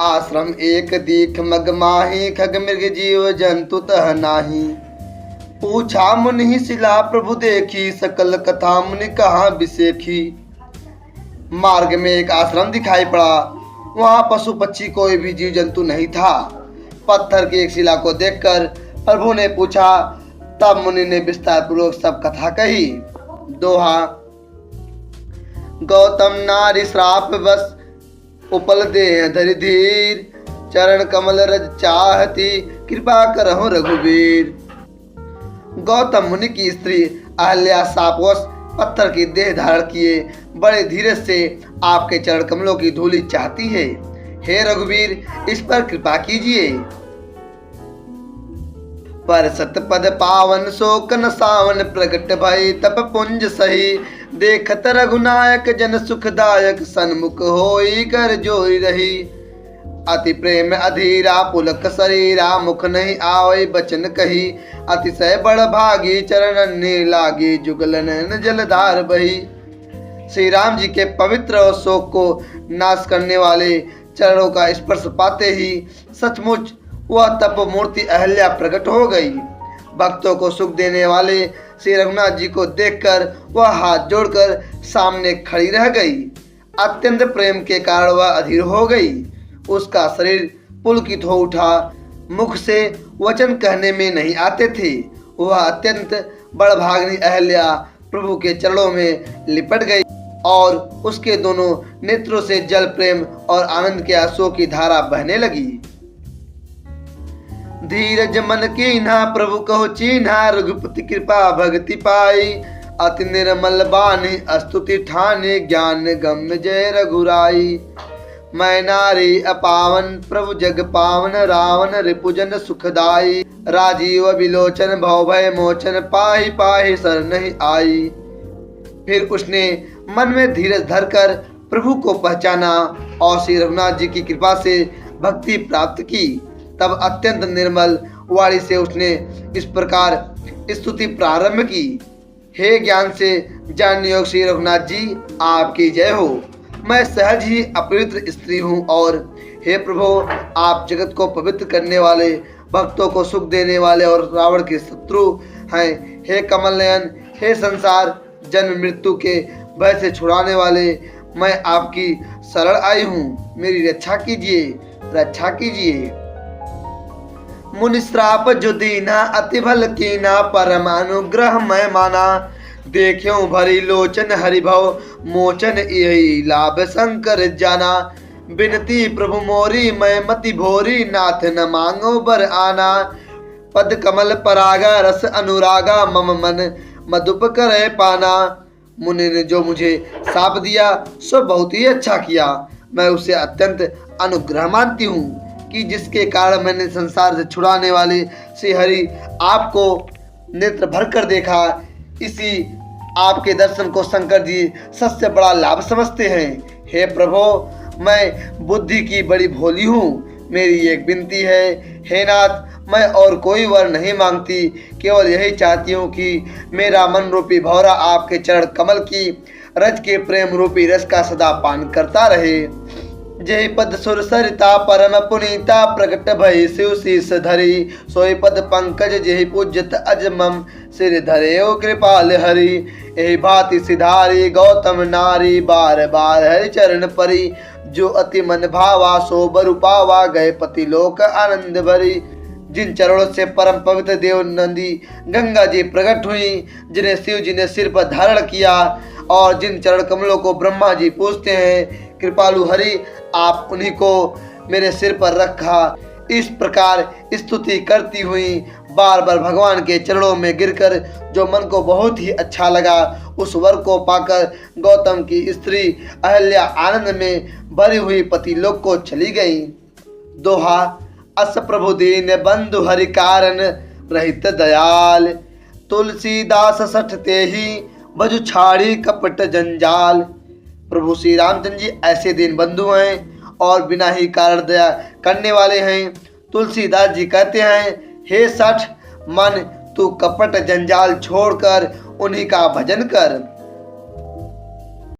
आश्रम एक दीख मग माही, खग मृग जीव जंतु तह नाही। पूछा मुनि शिला प्रभु देखी, सकल कथा मुनि कहाँ बिसेखी। मार्ग में एक आश्रम दिखाई पड़ा, वहाँ पशु पक्षी कोई भी जीव जंतु नहीं था। पत्थर की एक शिला को देखकर प्रभु ने पूछा, तब मुनि ने विस्तार पूर्वक सब कथा कही। दोहा। गौतम नारी श्राप बस, उपल दे धरि धीर, चरण कमल रज चाहती, कृपा करहु रघुवीर। गौतम मुनि की स्त्री अहल्या शापवश पत्थर की देह धारण किए बड़े धीरज से आपके चरण कमलों की धूलि चाहती है। हे रघुवीर, इस पर कृपा कीजिए। पर सतपद पावन शोक न सावन, प्रगट भई तप पुंज सही, देखत रघुनायक जन सुखदायक, सन्मुख होई कर जोई रही। अति प्रेम अधीरा पुलक शरीरा, मुख नहीं आवै बचन कही, अतिशय बड़ भागी चरण ने लागी, जुगल नयन जलधार बही। श्री राम जी के पवित्र और शोक को नाश करने वाले चरणों का स्पर्श पाते ही सचमुच वह तप मूर्ति अहल्या प्रकट हो गई। भक्तों को सुख देने वाले श्री रघुनाथ जी को देखकर वह हाथ जोड़कर सामने खड़ी रह गई। अत्यंत प्रेम के कारण वह अधीर हो गई। उसका शरीर पुलकित हो उठा, मुख से वचन कहने में नहीं आते थे। वह अत्यंत बड़भागिनी अहल्या प्रभु के चरणों में लिपट गई और उसके दोनों नेत्रों से जल प्रेम और आनंद के आंसुओं की धारा बहने लगी। धीरज मन कीन्हा प्रभु कहो चीन्हा, रघुपति कृपा भक्ति पाई, अति निर्मल बानी स्तुति ठाने, ज्ञान गम्य जय रघुराई। मैं नारी अपावन प्रभु जग पावन, रावण रिपुजन सुखदाई, राजीव विलोचन भव भय मोचन, पाहि पाहि शरण नहीं आई। फिर उसने मन में धीरज धरकर प्रभु को पहचाना और श्री रघुनाथ जी की कृपा से भक्ति प्राप्त की। तब अत्यंत निर्मल वाणी से उसने इस प्रकार स्तुति प्रारंभ की। हे ज्ञान से जान योग श्री रघुनाथ जी, आपकी जय हो। मैं सहज ही अपवित्र स्त्री हूँ और हे प्रभु, आप जगत को पवित्र करने वाले, भक्तों को सुख देने वाले और रावण के शत्रु हैं। हे कमल नयन, हे संसार जन्म मृत्यु के भय से छुड़ाने वाले, मैं आपकी शरण आई हूँ। मेरी रक्षा कीजिए, रक्षा कीजिए। मुनि श्राप जो दीना, अति भल कीना, परम अनुग्रह मैं माना, देख्यो भरी लोचन हरिभव, मोचन यही लाभ शंकर जाना। बिनती प्रभु मोरी मैं मति भोरी, नाथ न मांगो बर आना, पद कमल परागा रस अनुरागा, मम मन मधुप करे पाना। मुनि ने जो मुझे शाप दिया सो बहुत ही अच्छा किया। मैं उसे अत्यंत अनुग्रह मानती हूँ कि जिसके कारण मैंने संसार से छुड़ाने वाले श्री हरि आपको नेत्र भर कर देखा। इसी आपके दर्शन को शंकर जी सबसे बड़ा लाभ समझते हैं। हे प्रभु, मैं बुद्धि की बड़ी भोली हूँ। मेरी एक विनती है, हे नाथ, मैं और कोई वर नहीं मांगती, केवल यही चाहती हूँ कि मेरा मन रूपी भौरा आपके चरण कमल की रज के प्रेम रूपी रस का सदा पान करता रहे। जय पद सुर सरिता परम पुनीता, प्रकट भई शिव शीस धरी, सोई पद पंकज जय पूज्यत अजमम, सिर धरे ओ कृपाल हरि। यही भांति सिधारी गौतम नारी, बार बार हरि चरण परी, जो अति मन भावा सो बरु पावा, गए पति लोक आनंद भरी। जिन चरणों से परम पवित्र देव नंदी गंगा जी प्रकट हुई, जिन्हें शिव जी ने सिर पर धारण किया और जिन चरण कमलों को ब्रह्मा जी पूजते हैं, कृपालु हरि आप उन्हीं को मेरे सिर पर रखा। इस प्रकार स्तुति करती हुई बार बार भगवान के चरणों में गिरकर जो मन को बहुत ही अच्छा लगा, उस वर को पाकर गौतम की स्त्री अहल्या आनंद में भरी हुई पति लोक को चली गई। दोहा। अस प्रभु दीन बंधु हरि कारण, रहित दयाल, तुलसीदास सठते ही, भजु छाड़ी कपट जंजाल। प्रभु श्री रामचंद्र जी ऐसे दीन बंधु हैं और बिना ही कारण दया करने वाले हैं। तुलसीदास जी कहते हैं, हे सठ मन, तू कपट जंजाल छोड़कर उन्हीं का भजन कर।